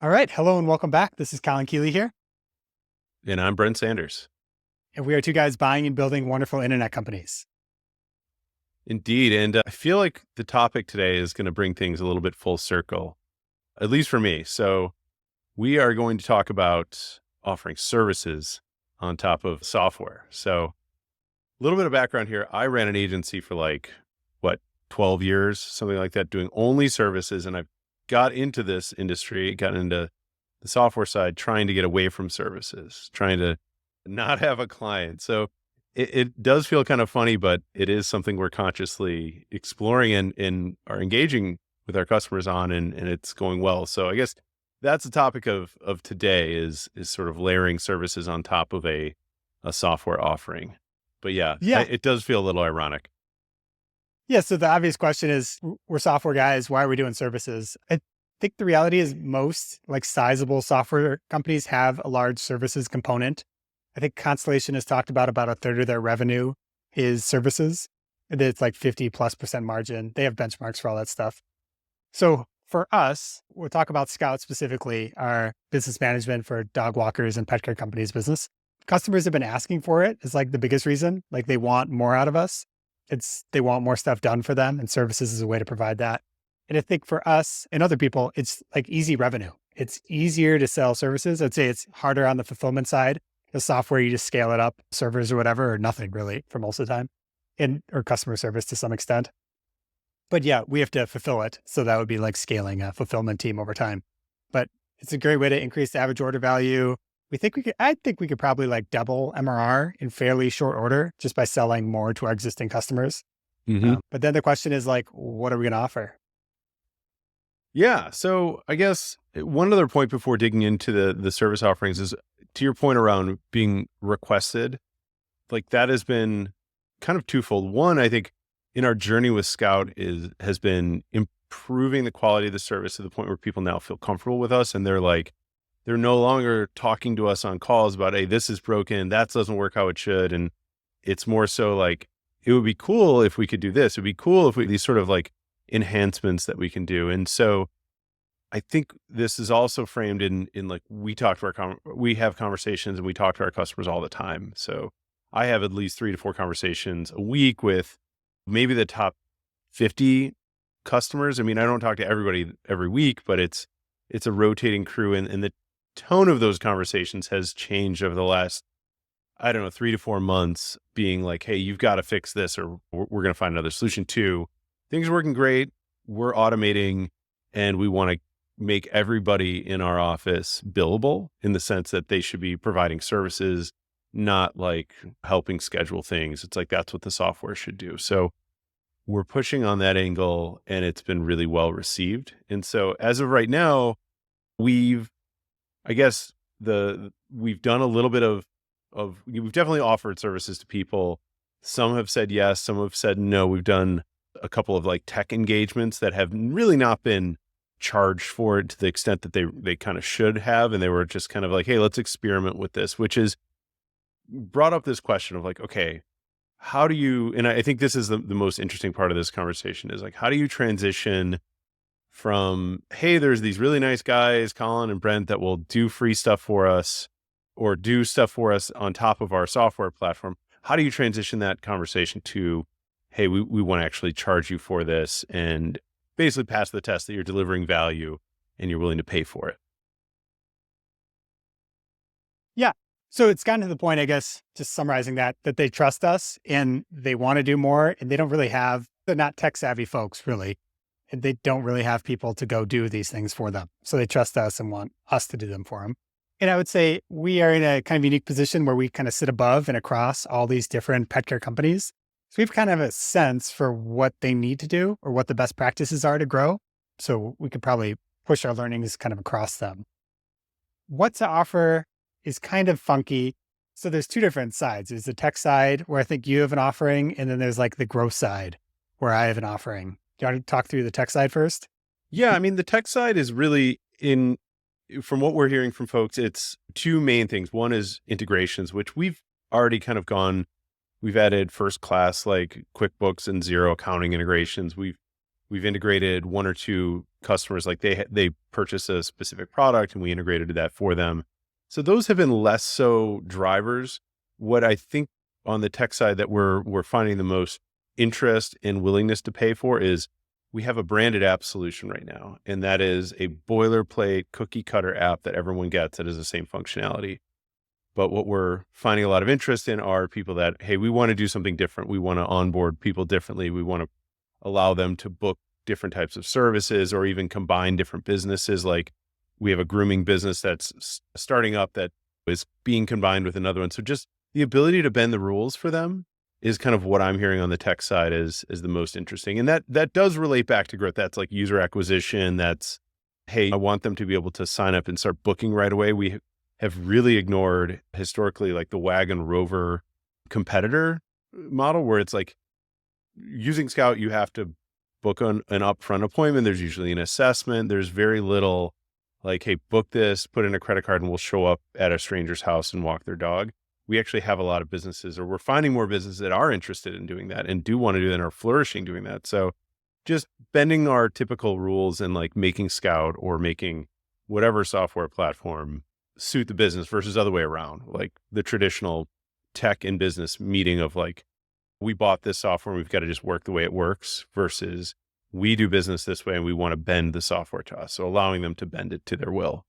All right. Hello and welcome back. This is Colin Keeley here. And I'm Brent Sanders. And we are two guys buying and building wonderful internet companies. Indeed. And I feel like the topic today is going to bring things a little bit full circle, at least for me. So we are going to talk about offering services on top of software. So a little bit of background here. I ran an agency for 12 years, something like that, doing only services. And I've got into this industry, got into the software side, trying to get away from services, trying to not have a client. So it does feel kind of funny, but it is something we're consciously exploring and are engaging with our customers on, and it's going well. So I guess that's the topic of today is sort of layering services on top of a software offering. But yeah, Yeah. it does feel a little ironic. Yeah. So the obvious question is we're software guys. Why are we doing services? I think the reality is most like sizable software companies have a large services component. I think Constellation has talked about a third of their revenue is services. And it's like 50+% margin. They have benchmarks for all that stuff. So for us, we'll talk about Scout specifically, our business management for dog walkers and pet care companies business. Customers have been asking for it. It's like the biggest reason. Like they want more out of us. They want more stuff done for them, and services is a way to provide that. And I think for us and other people, it's like easy revenue. It's easier to sell services. I'd say it's harder on the fulfillment side. The software, you just scale it up, servers or whatever, or nothing really for most of the time, or customer service to some extent. But yeah, we have to fulfill it. So that would be like scaling a fulfillment team over time. But it's a great way to increase the average order value. I think we could probably like double MRR in fairly short order just by selling more to our existing customers. hmm But then the question is like, what are we going to offer? Yeah. So I guess one other point before digging into the service offerings is to your point around being requested, like that has been kind of twofold. One, I think in our journey with Scout has been improving the quality of the service to the point where people now feel comfortable with us. And they're no longer talking to us on calls about, hey, this is broken. That doesn't work how it should. And it's more so like, it would be cool if we could do this. It'd be cool if these sort of like enhancements that we can do. And so I think this is also framed in like we have conversations and we talk to our customers all the time. So I have at least 3 to 4 conversations a week with maybe the top 50 customers. I mean, I don't talk to everybody every week, but it's a rotating crew, and the tone of those conversations has changed over the last, I don't know, 3 to 4 months, being like, hey, you've got to fix this, or we're going to find another solution. Too, things are working great. We're automating, and we want to make everybody in our office billable in the sense that they should be providing services, not like helping schedule things. It's like, that's what the software should do. So we're pushing on that angle, and it's been really well received. And so as of right now, we've done a little bit we've definitely offered services to people. Some have said yes, some have said no. We've done a couple of like tech engagements that have really not been charged for it to the extent that they kind of should have. And they were just kind of like, hey, let's experiment with this, which is brought up this question of like, okay, how do you, and I think this is the most interesting part of this conversation is like, how do you transition from, hey, there's these really nice guys, Colin and Brent, that will do free stuff for us or do stuff for us on top of our software platform. How do you transition that conversation to, hey, we want to actually charge you for this and basically pass the test that you're delivering value and you're willing to pay for it? Yeah. So it's gotten to the point, I guess, just summarizing that they trust us and they want to do more, and they're not tech savvy folks really. And they don't really have people to go do these things for them. So they trust us and want us to do them for them. And I would say we are in a kind of unique position where we kind of sit above and across all these different pet care companies. So we've kind of a sense for what they need to do or what the best practices are to grow. So we could probably push our learnings kind of across them. What to offer is kind of funky. So there's 2 different sides. There's the tech side where I think you have an offering, and then there's like the growth side where I have an offering. Do you want to talk through the tech side first? Yeah, I mean, the tech side is really from what we're hearing from folks, it's 2 main things. One is integrations, which we've already kind of we've added first class, like QuickBooks and Xero accounting integrations. We've we've integrated one or two customers, like they purchase a specific product and we integrated that for them. So those have been less so drivers. What I think on the tech side that we're finding the most interest and willingness to pay for is we have a branded app solution right now, and that is a boilerplate cookie cutter app that everyone gets that is the same functionality. But what we're finding a lot of interest in are people that, hey, we want to do something different. We want to onboard people differently. We want to allow them to book different types of services or even combine different businesses. Like we have a grooming business that's starting up that is being combined with another one. So just the ability to bend the rules for them is kind of what I'm hearing on the tech side is the most interesting. And that does relate back to growth. That's like user acquisition. That's, hey, I want them to be able to sign up and start booking right away. We have really ignored historically like the wagon rover competitor model where it's like using Scout, you have to book an upfront appointment. There's usually an assessment. There's very little like, hey, book this, put in a credit card and we'll show up at a stranger's house and walk their dog. We actually have a lot of businesses, or we're finding more businesses that are interested in doing that and do want to do that and are flourishing doing that. So just bending our typical rules and like making Scout or making whatever software platform suit the business versus other way around, like the traditional tech and business meeting of like, we bought this software and we've got to just work the way it works versus we do business this way and we want to bend the software to us. So allowing them to bend it to their will.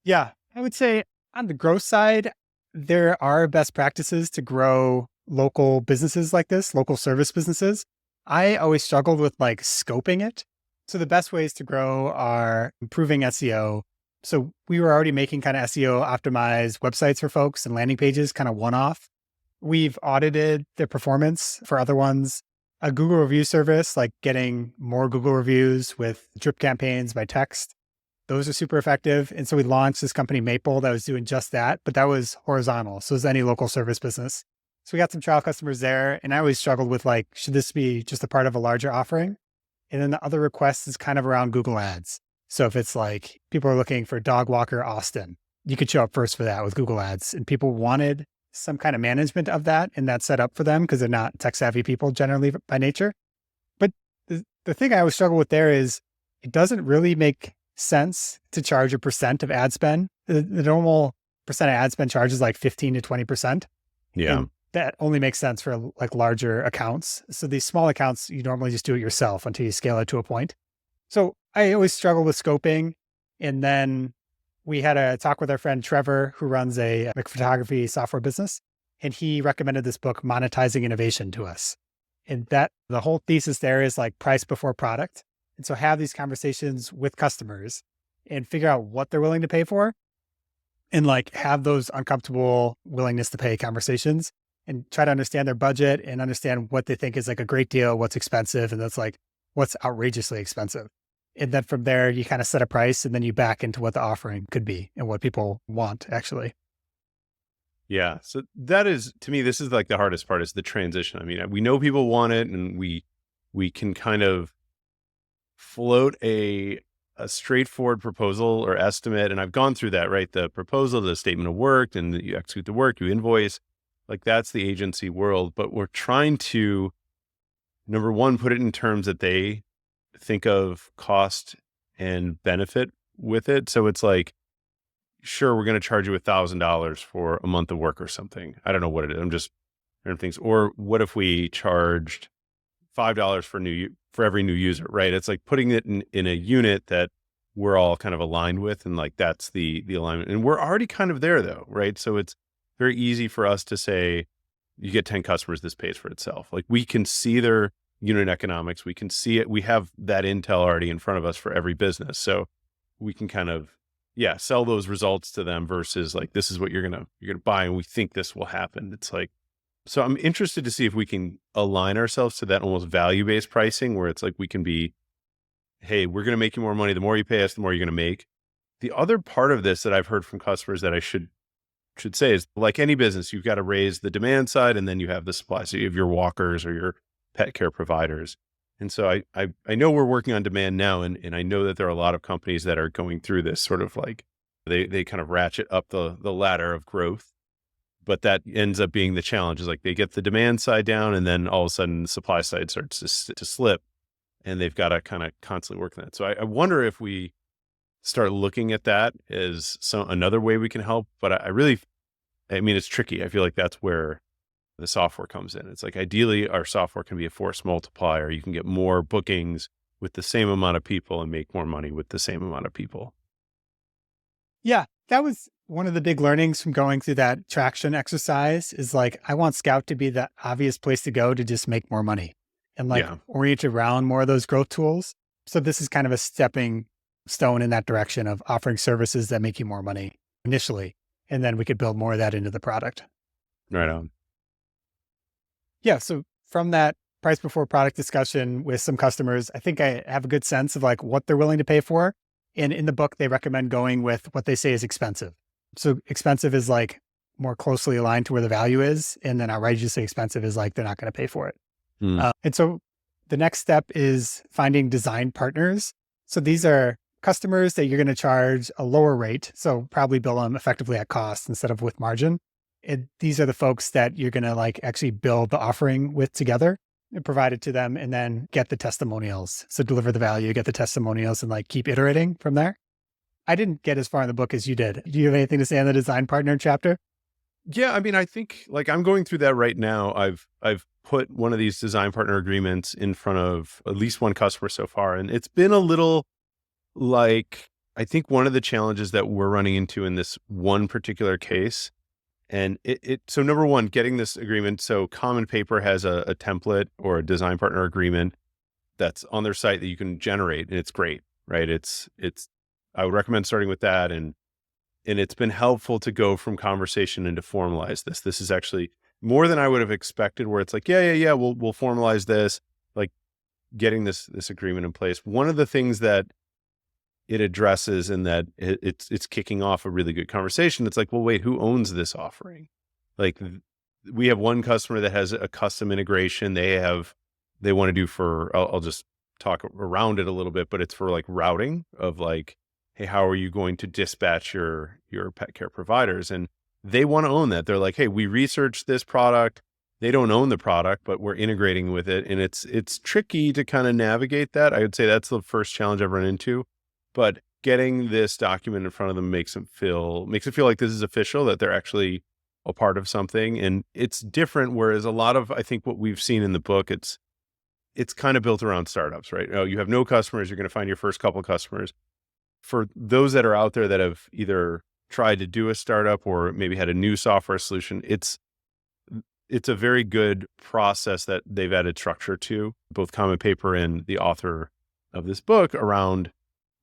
Yeah, I would say on the growth side, there are best practices to grow local businesses like this, local service businesses. I always struggled with like scoping it. So the best ways to grow are improving SEO. So we were already making kind of SEO optimized websites for folks and landing pages, kind of one-off. We've audited their performance for other ones. A Google review service, like getting more Google reviews with drip campaigns by text. Those are super effective. And so we launched this company, Maple, that was doing just that, but that was horizontal. So as any local service business. So we got some trial customers there. And I always struggled with like, should this be just a part of a larger offering? And then the other request is kind of around Google Ads. So if it's like people are looking for dog walker Austin, you could show up first for that with Google Ads. And people wanted some kind of management of that and that's set up for them because they're not tech savvy people generally by nature. But the thing I always struggle with there is it doesn't really make sense to charge a percent of ad spend. The normal percent of ad spend charge is like 15 to 20%. Yeah. And that only makes sense for like larger accounts. So these small accounts, you normally just do it yourself until you scale it to a point. So I always struggle with scoping. And then we had a talk with our friend Trevor, who runs a photography software business. And he recommended this book, Monetizing Innovation, to us. And that the whole thesis there is like price before product. And so have these conversations with customers and figure out what they're willing to pay for and like have those uncomfortable willingness to pay conversations and try to understand their budget and understand what they think is like a great deal, what's expensive, and that's like what's outrageously expensive. And then from there, you kind of set a price and then you back into what the offering could be and what people want actually. Yeah. So that is, to me, this is like the hardest part is the transition. I mean, we know people want it and we can kind of float a straightforward proposal or estimate. And I've gone through that, right? The proposal, the statement of work, and you execute the work, you invoice, like that's the agency world. But we're trying to, number one, put it in terms that they think of cost and benefit with it. So it's like, sure, we're going to charge you $1,000 for a month of work or something. I don't know what it is. I'm just random things. Or what if we charged $5 for every new user, right? It's like putting it in a unit that we're all kind of aligned with. And like, that's the alignment. And we're already kind of there though, right? So it's very easy for us to say, you get 10 customers, this pays for itself. Like we can see their unit economics. We can see it. We have that intel already in front of us for every business. So we can kind of, sell those results to them versus like, this is what you're going to buy. And we think this will happen. It's like, so I'm interested to see if we can align ourselves to that almost value-based pricing where it's like, we can be, hey, we're going to make you more money. The more you pay us, the more you're going to make. The other part of this that I've heard from customers that I should say is like any business, you've got to raise the demand side and then you have the supply. So you have your walkers or your pet care providers. And so I know we're working on demand now, and I know that there are a lot of companies that are going through this sort of like, they kind of ratchet up the ladder of growth. but that ends up being the challenge, is like they get the demand side down and then all of a sudden the supply side starts to slip, and they've got to kind of constantly work on that. So I wonder if we start looking at that as another way we can help. But I mean, it's tricky. I feel like that's where the software comes in. It's like, ideally our software can be a force multiplier. You can get more bookings with the same amount of people and make more money with the same amount of people. Yeah, that was one of the big learnings from going through that traction exercise is like, I want Scout to be the obvious place to go to just make more money and like Yeah. orient around more of those growth tools. So this is kind of a stepping stone in that direction of offering services that make you more money initially. And then we could build more of that into the product. Right on. Yeah. So from that price before product discussion with some customers, I think I have a good sense of like what they're willing to pay for. And in the book, they recommend going with what they say is expensive. So expensive is like more closely aligned to where the value is. And then outrageously expensive is like they're not going to pay for it. Hmm. And so the next step is finding design partners. So these are customers that you're going to charge a lower rate. So probably bill them effectively at cost instead of with margin. And these are the folks that you're going to like actually build the offering with together and provide it to them and then get the testimonials. So deliver the value, get the testimonials and like keep iterating from there. I didn't get as far in the book as you did. Do you have anything to say on the design partner chapter? Yeah, I mean, I think like I'm going through that right now. I've put one of these design partner agreements in front of at least one customer so far, and it's been a little like, I think one of the challenges that we're running into in this one particular case, and so number one, getting this agreement. So Common Paper has a template or a design partner agreement that's on their site that you can generate, and it's great, right? I would recommend starting with that, and it's been helpful to go from conversation and to formalize this. This is actually more than I would have expected, where it's like, yeah, we'll formalize this, like getting this agreement in place. One of the things that it addresses, and that it's kicking off a really good conversation. It's like, well, wait, who owns this offering? Like, we have one customer that has a custom integration they want to do for, I'll just talk around it a little bit, but it's for like routing of like, hey, how are you going to dispatch your pet care providers? And they want to own that. They're like, hey, we researched this product. They don't own the product, but we're integrating with it. And it's tricky to kind of navigate that. I would say that's the first challenge I've run into. But getting this document in front of them makes it feel like this is official, that they're actually a part of something. And it's different. Whereas a lot of, I think what we've seen in the book, it's kind of built around startups, right? Oh, you have no customers. You're going to find your first couple of customers. For those that are out there that have either tried to do a startup or maybe had a new software solution, it's a very good process that they've added structure to, both Common Paper and the author of this book, around,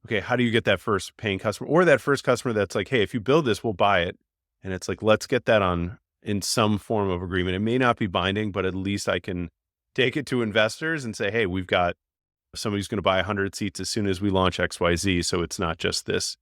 okay, how do you get that first paying customer, or that first customer that's like, hey, if you build this, we'll buy it. And it's like, let's get that on in some form of agreement. It may not be binding, but at least I can take it to investors and say, hey, we've got somebody who's going to buy 100 seats as soon as we launch XYZ. So it's not just this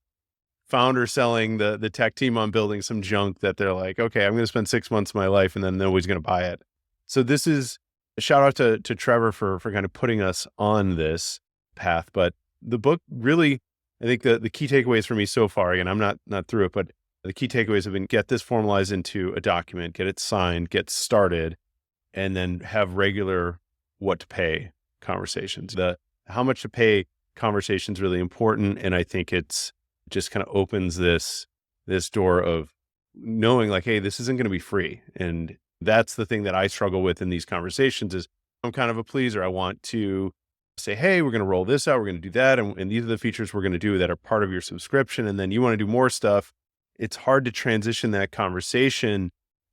founder selling the tech team on building some junk that they're like, okay, I'm going to spend 6 months of my life and then nobody's going to buy it. So this is a shout out to Trevor for kind of putting us on this path. But the book really, I think the key takeaways for me so far, again, I'm not through it, but the key takeaways have been, get this formalized into a document, get it signed, get started, and then have regular what to pay conversations. The how much to pay conversation is really important. And I think it's just kind of opens this door of knowing like, hey, this isn't going to be free. And that's the thing that I struggle with in these conversations is I'm kind of a pleaser. I want to say, hey, we're going to roll this out. We're going to do that. And these are the features we're going to do that are part of your subscription. And then you want to do more stuff. It's hard to transition that conversation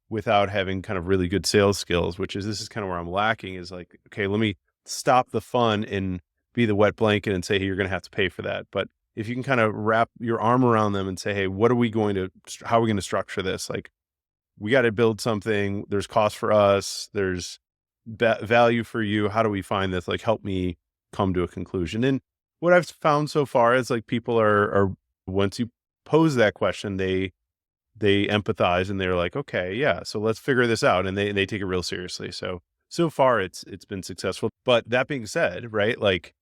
without having kind of really good sales skills, this is kind of where I'm lacking, is like, okay, let me stop the fun and be the wet blanket and say, hey, you're going to have to pay for that. But if you can kind of wrap your arm around them and say, hey, how are we going to structure this? Like, we got to build something. There's cost for us. There's value for you. How do we find this? Like, help me come to a conclusion. And what I've found so far is like, people are once you pose that question, they empathize and they're like, okay, yeah, so let's figure this out. And they take it real seriously. So far it's been successful. But that being said, right, like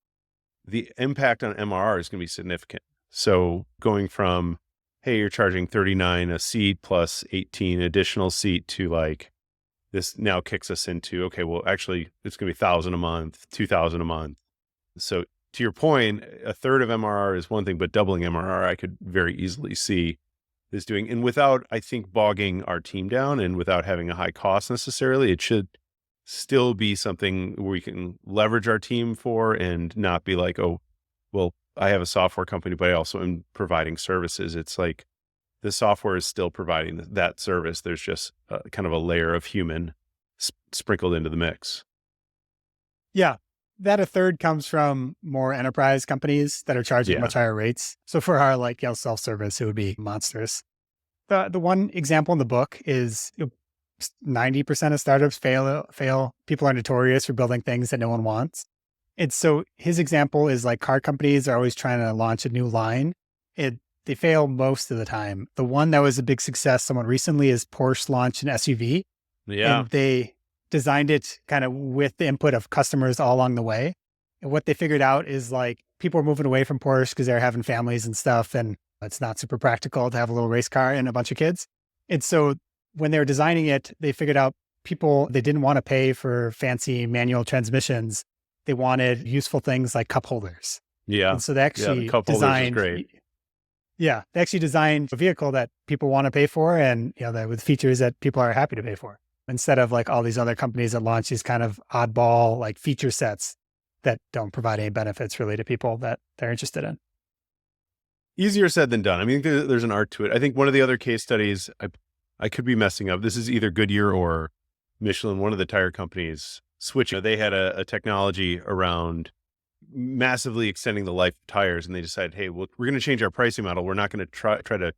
the impact on MRR is going to be significant. So going from, hey, you're charging 39 a seat plus 18 additional seat to like, this now kicks us into, okay, well, actually it's going to be 1,000 a month, 2,000 a month. So to your point, a third of MRR is one thing, but doubling MRR, I could very easily see this doing, and without, I think, bogging our team down and without having a high cost necessarily, it should still be something we can leverage our team for and not be like, oh, well, I have a software company, but I also am providing services. It's like the software is still providing that service. There's just kind of a layer of human sprinkled into the mix. Yeah. That a third comes from more enterprise companies that are charging Yeah. much higher rates. So for our self-service, it would be monstrous. The one example in the book is 90% of startups fail. People are notorious for building things that no one wants. And so his example is like car companies are always trying to launch a new line. They fail most of the time. The one that was a big success somewhat recently is Porsche launched an SUV, Yeah. and they designed it kind of with the input of customers all along the way. And what they figured out is like people were moving away from Porsche because they're having families and stuff, and it's not super practical to have a little race car and a bunch of kids. And so when they were designing it, they figured out they didn't want to pay for fancy manual transmissions. They wanted useful things like cup holders. Yeah. And so they The actually cup holders is great. they actually designed a vehicle that people want to pay for, and that with features that people are happy to pay for, instead of like all these other companies that launch these kind of oddball like feature sets that don't provide any benefits really to people that they're interested in. Easier said than done. I mean, there's an art to it. I think one of the other case studies, I could be messing up. This is either Goodyear or Michelin, one of the tire companies switching. They had a technology around massively extending the life of tires, and they decided, hey, well, we're going to change our pricing model. We're not going to try to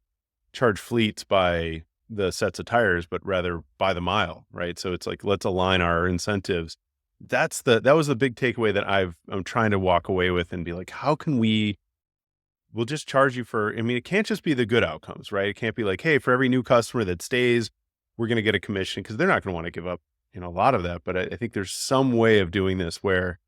charge fleets by the sets of tires, but rather by the mile, right? So it's like, let's align our incentives. That was the big takeaway that I'm trying to walk away with and be like, how can we'll just charge you for, I mean, it can't just be the good outcomes, right? It can't be like, hey, for every new customer that stays, we're going to get a commission, because they're not going to want to give up, a lot of that. But I think there's some way of doing this where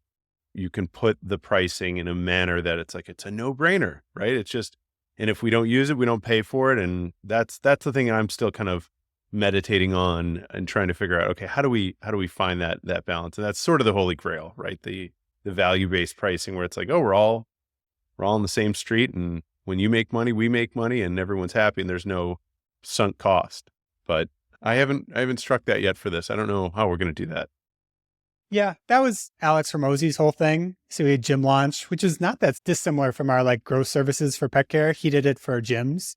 you can put the pricing in a manner that it's like, it's a no brainer, right? It's just, and if we don't use it, we don't pay for it. And that's the thing I'm still kind of meditating on and trying to figure out, okay, how do we find that balance? And that's sort of the holy grail, right? The value-based pricing, where it's like, oh, we're all on the same street, and when you make money, we make money, and everyone's happy, and there's no sunk cost. But I haven't struck that yet for this. I don't know how we're going to do that. Yeah, that was Alex Hormozy's whole thing. So we had Gym Launch, which is not that dissimilar from our like growth services for pet care. He did it for gyms.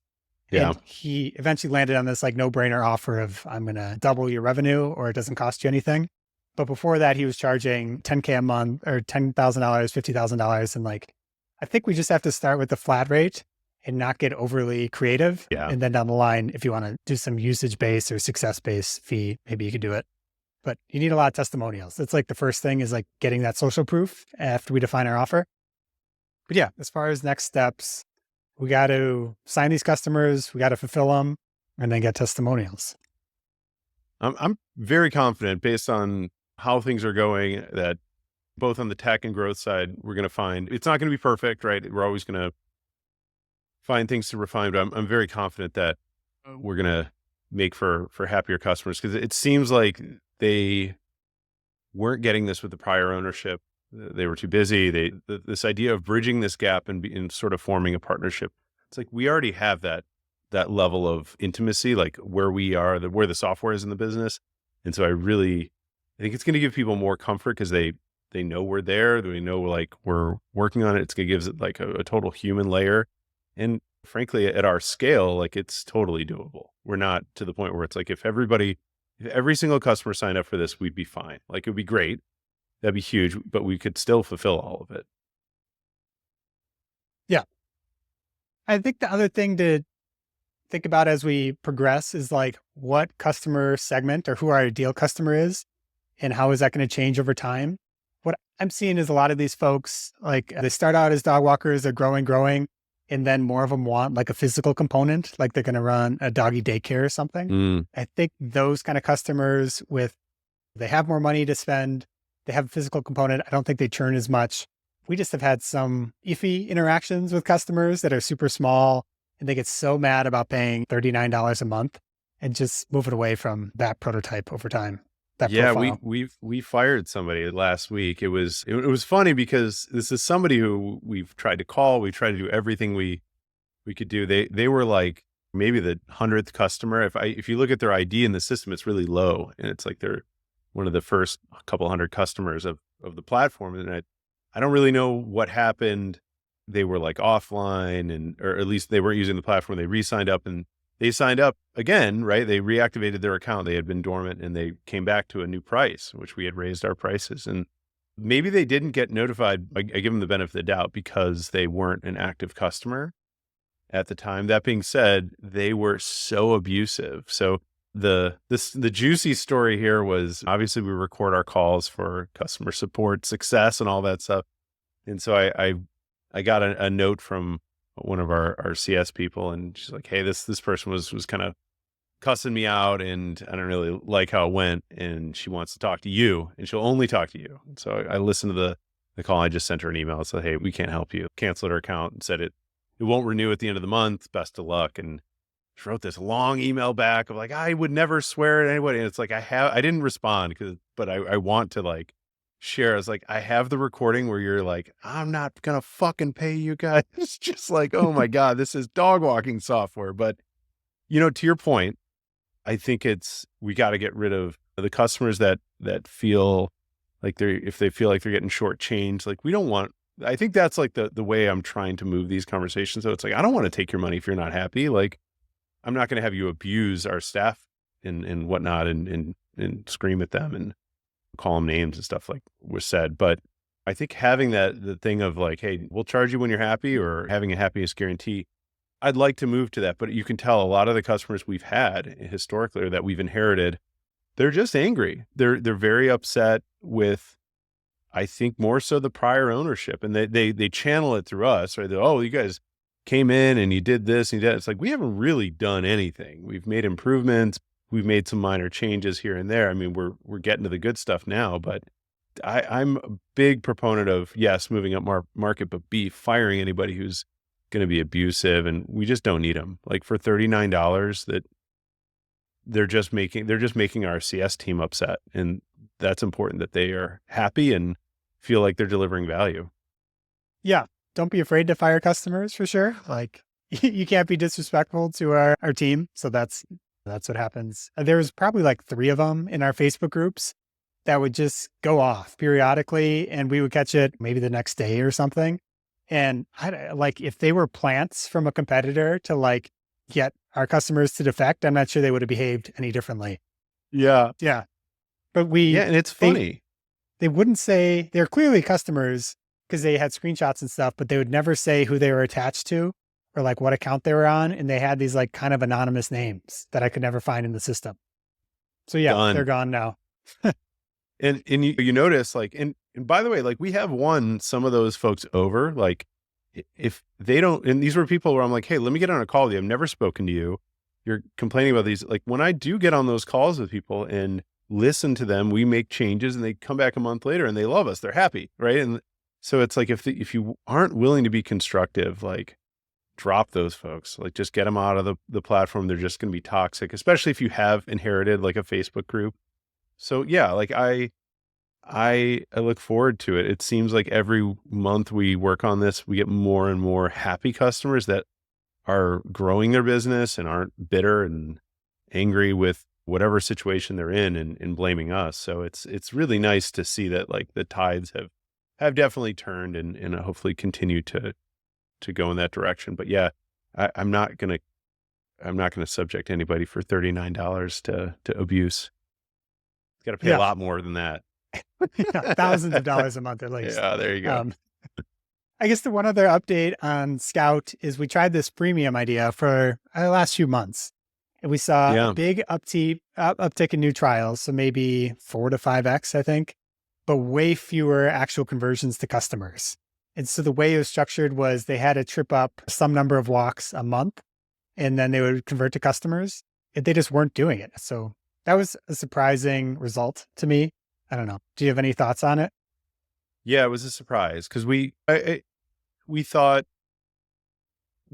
Yeah. And he eventually landed on this like no-brainer offer of, I'm going to double your revenue or it doesn't cost you anything. But before that, he was charging $10K a month or $10,000, $50,000. And like, I think we just have to start with the flat rate and not get overly creative. Yeah. And then down the line, if you want to do some usage-based or success-based fee, maybe you could do it. But you need a lot of testimonials. That's like the first thing, is like getting that social proof after we define our offer. But yeah, as far as next steps, we got to sign these customers, we got to fulfill them, and then get testimonials. I'm very confident, based on how things are going, that both on the tech and growth side, we're going to find, it's not going to be perfect, right? We're always going to find things to refine, but I'm very confident that we're going to make for happier customers, because it seems like they weren't getting this with the prior ownership. They were too busy. This idea of bridging this gap and sort of forming a partnership. It's like, we already have that level of intimacy, like where we are, where the software is in the business. And so I think it's going to give people more comfort, because they know we're there. They know like we're working on it. It's going to give it like a total human layer. And frankly, at our scale, like, it's totally doable. We're not to the point where it's like, if every single customer signed up for this, we'd be fine. Like, it would be great. That'd be huge, but we could still fulfill all of it. Yeah. I think the other thing to think about as we progress is like, what customer segment or who our ideal customer is, and how is that going to change over time? What I'm seeing is a lot of these folks, like, they start out as dog walkers, they're growing, and then more of them want like a physical component, like they're going to run a doggy daycare or something. I think those kind of customers they have more money to spend, they have a physical component. I don't think they churn as much. We just have had some iffy interactions with customers that are super small and they get so mad about paying $39 a month and just moving away from that prototype over time, that Yeah, profile. we fired somebody last week. It was funny because this is somebody who we've tried to call, we tried to do everything we could do. They were like maybe the 100th customer. If you look at their ID in the system, it's really low, and it's like they're one of the first couple hundred customers of the platform. And I don't really know what happened. They were like offline, and or at least they weren't using the platform. They re-signed up, and they signed up again, right? They reactivated their account. They had been dormant, and they came back to a new price, which we had raised our prices. And maybe they didn't get notified. I give them the benefit of the doubt because they weren't an active customer at the time. That being said, they were so abusive. So the juicy story here was obviously we record our calls for customer support success and all that stuff. And so I got a note from one of our CS people, and she's like, "Hey, this person was kind of cussing me out, and I don't really like how it went, and she wants to talk to you, and she'll only talk to you." And so I listened to the call. I just sent her an email and said, "Hey, we can't help you." Canceled her account and said it won't renew at the end of the month. Best of luck. And she wrote this long email back of like, "I would never swear at anybody." And it's like, I didn't respond but I want to like share. I was like, I have the recording where you're like, "I'm not going to fucking pay you guys." It's just like, oh my God, this is dog walking software. But to your point, I think we got to get rid of the customers that feel like if they feel like they're getting shortchanged. Like I think that's like the way I'm trying to move these conversations. So it's like, I don't want to take your money if you're not happy. Like, I'm not going to have you abuse our staff and whatnot and scream at them and call them names and stuff like was said. But I think having the thing of like, "Hey, we'll charge you when you're happy," or having a happiness guarantee, I'd like to move to that. But you can tell a lot of the customers we've had historically or that we've inherited, they're just angry. They're very upset with, I think, more so the prior ownership, and they channel it through us, right? "Oh, you guys came in and you did this and you did." It's like, we haven't really done anything. We've made improvements. We've made some minor changes here and there. I mean, we're getting to the good stuff now, but I'm a big proponent of, yes, moving up market, but B, firing anybody who's going to be abusive, and we just don't need them. Like for $39, that they're just making our CS team upset, and that's important that they are happy and feel like they're delivering value. Yeah. Don't be afraid to fire customers for sure. Like you can't be disrespectful to our team. So that's what happens. There was probably like 3 of them in our Facebook groups that would just go off periodically, and we would catch it maybe the next day or something. And like if they were plants from a competitor to like get our customers to defect, I'm not sure they would have behaved any differently. Yeah. Yeah. But Yeah. And it's funny. they wouldn't say they're clearly customers because they had screenshots and stuff, but they would never say who they were attached to or like what account they were on. And they had these like kind of anonymous names that I could never find in the system. So yeah, they're gone now. And you notice like, and by the way, like we have won some of those folks over. Like if they don't, and these were people where I'm like, "Hey, let me get on a call with you. I've never spoken to you. You're complaining about these." Like when I do get on those calls with people and listen to them, we make changes, and they come back a month later and they love us. They're happy. Right. And so it's like, if you aren't willing to be constructive, like drop those folks, like just get them out of the platform. They're just going to be toxic, especially if you have inherited like a Facebook group. So yeah, like I look forward to it. It seems like every month we work on this, we get more and more happy customers that are growing their business and aren't bitter and angry with whatever situation they're in and blaming us. So it's really nice to see that like the tides have definitely turned and hopefully continue to go in that direction. But yeah, I'm not gonna subject anybody for $39 to abuse. Got to pay a lot more than that. Yeah, thousands of dollars a month at least. Yeah, there you go. I guess the one other update on Scout is we tried this freemium idea for the last few months, and we saw a big uptick in new trials. So maybe 4 to 5x, I think, but way fewer actual conversions to customers. And so the way it was structured was they had to trip up some number of walks a month, and then they would convert to customers. They just weren't doing it. So that was a surprising result to me. I don't know. Do you have any thoughts on it? Yeah, it was a surprise because we thought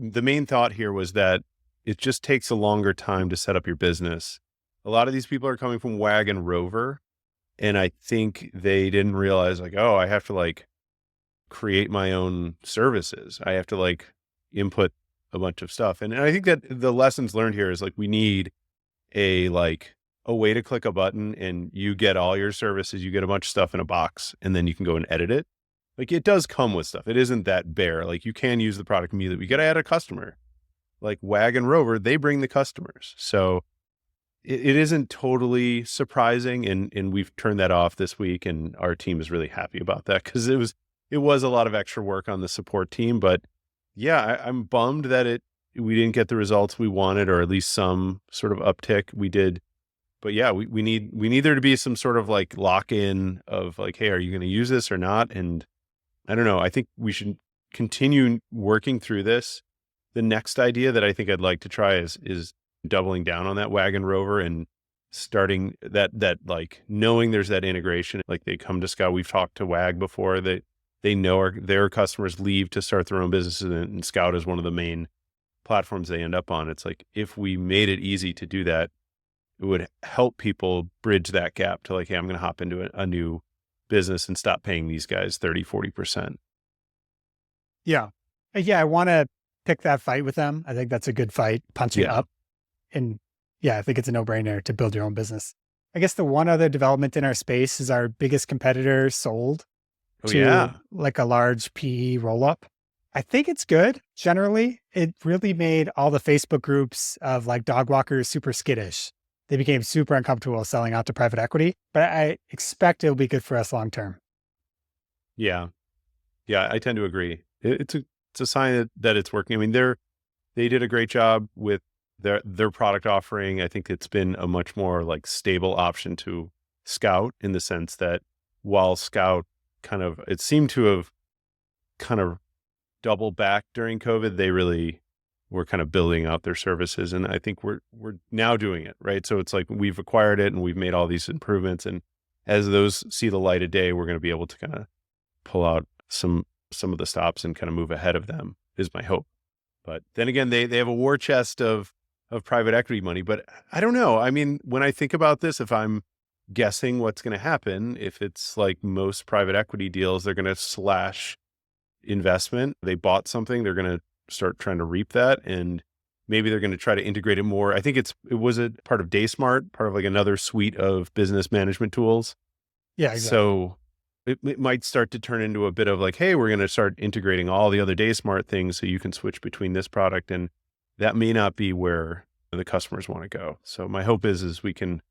the main thought here was that it just takes a longer time to set up your business. A lot of these people are coming from Wag and Rover, and I think they didn't realize like, oh, I have to like create my own services. I have to like input a bunch of stuff. And I think that the lessons learned here is like, we need a like a way to click a button and you get all your services, you get a bunch of stuff in a box, and then you can go and edit it. Like it does come with stuff. It isn't that bare. Like you can use the product immediately. We got to add a customer. Like Wag and Rover, they bring the customers. So it isn't totally surprising. And we've turned that off this week, and our team is really happy about that because it was a lot of extra work on the support team. But yeah, I'm bummed that we didn't get the results we wanted, or at least some sort of uptick. We did. But yeah, we need there to be some sort of like lock in of like, hey, are you going to use this or not? And I don't know. I think we should continue working through this. The next idea that I think I'd like to try is doubling down on that Wagon Rover and starting that like knowing there's that integration. Like they come to Scout. We've talked to Wag before. They know their customers leave to start their own businesses, and Scout is one of the main platforms they end up on. It's like if we made it easy to do that, it would help people bridge that gap to like, hey, I'm going to hop into a new business and stop paying these guys 30-40%. Yeah. Yeah. I want to pick that fight with them. I think that's a good fight, punching Yeah. up. And yeah, I think it's a no-brainer to build your own business. I guess the one other development in our space is our biggest competitor sold Oh to yeah. like a large PE roll-up. I think it's good. Generally, it really made all the Facebook groups of like dog walkers super skittish. They became super uncomfortable selling out to private equity, but I expect it'll be good for us long term. Yeah. Yeah. I tend to agree. It's a sign that it's working. I mean, they did a great job with their product offering. I think it's been a much more like stable option to Scout, in the sense that while Scout it seemed to have kind of doubled back during COVID, they really were kind of building out their services. And I think we're now doing it, right? So it's like we've acquired it and we've made all these improvements. And as those see the light of day, we're going to be able to kind of pull out some of the stops and kind of move ahead of them, is my hope. But then again, they have a war chest of private equity money. But I don't know. I mean, when I think about this, if I'm guessing what's going to happen, if it's like most private equity deals, they're going to slash investment. They bought something, they're going to start trying to reap that, and maybe they're going to try to integrate it more. I think it was a part of Daysmart, part of like another suite of business management tools. Yeah, exactly. So it might start to turn into a bit of like, hey, we're going to start integrating all the other Daysmart things so you can switch between this product, and that may not be where the customers want to go. So my hope is we can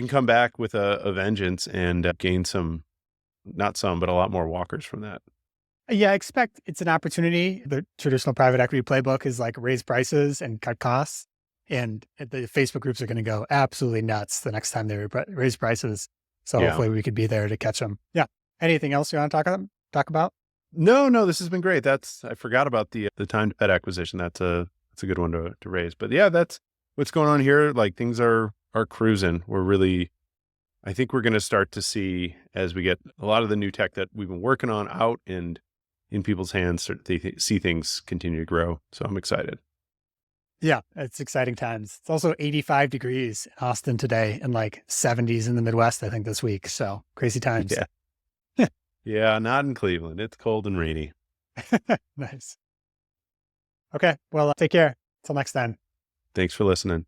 come back with a vengeance and gain not some, but a lot more walkers from that. Yeah, I expect it's an opportunity. The traditional private equity playbook is like raise prices and cut costs. And the Facebook groups are going to go absolutely nuts the next time they raise prices. So Yeah. hopefully we could be there to catch them. Yeah. Anything else you want to talk about? No, this has been great. I forgot about the timed pet acquisition. That's a good one to raise. But yeah, that's what's going on here. Like things are cruising. I think we're going to start to see, as we get a lot of the new tech that we've been working on out and in people's hands, they see things continue to grow. So I'm excited. Yeah, it's exciting times. It's also 85 degrees in Austin today and like 70s in the Midwest, I think, this week. So crazy times. Yeah. Yeah, not in Cleveland. It's cold and rainy. Nice. Okay. Well, take care. Till next time. Thanks for listening.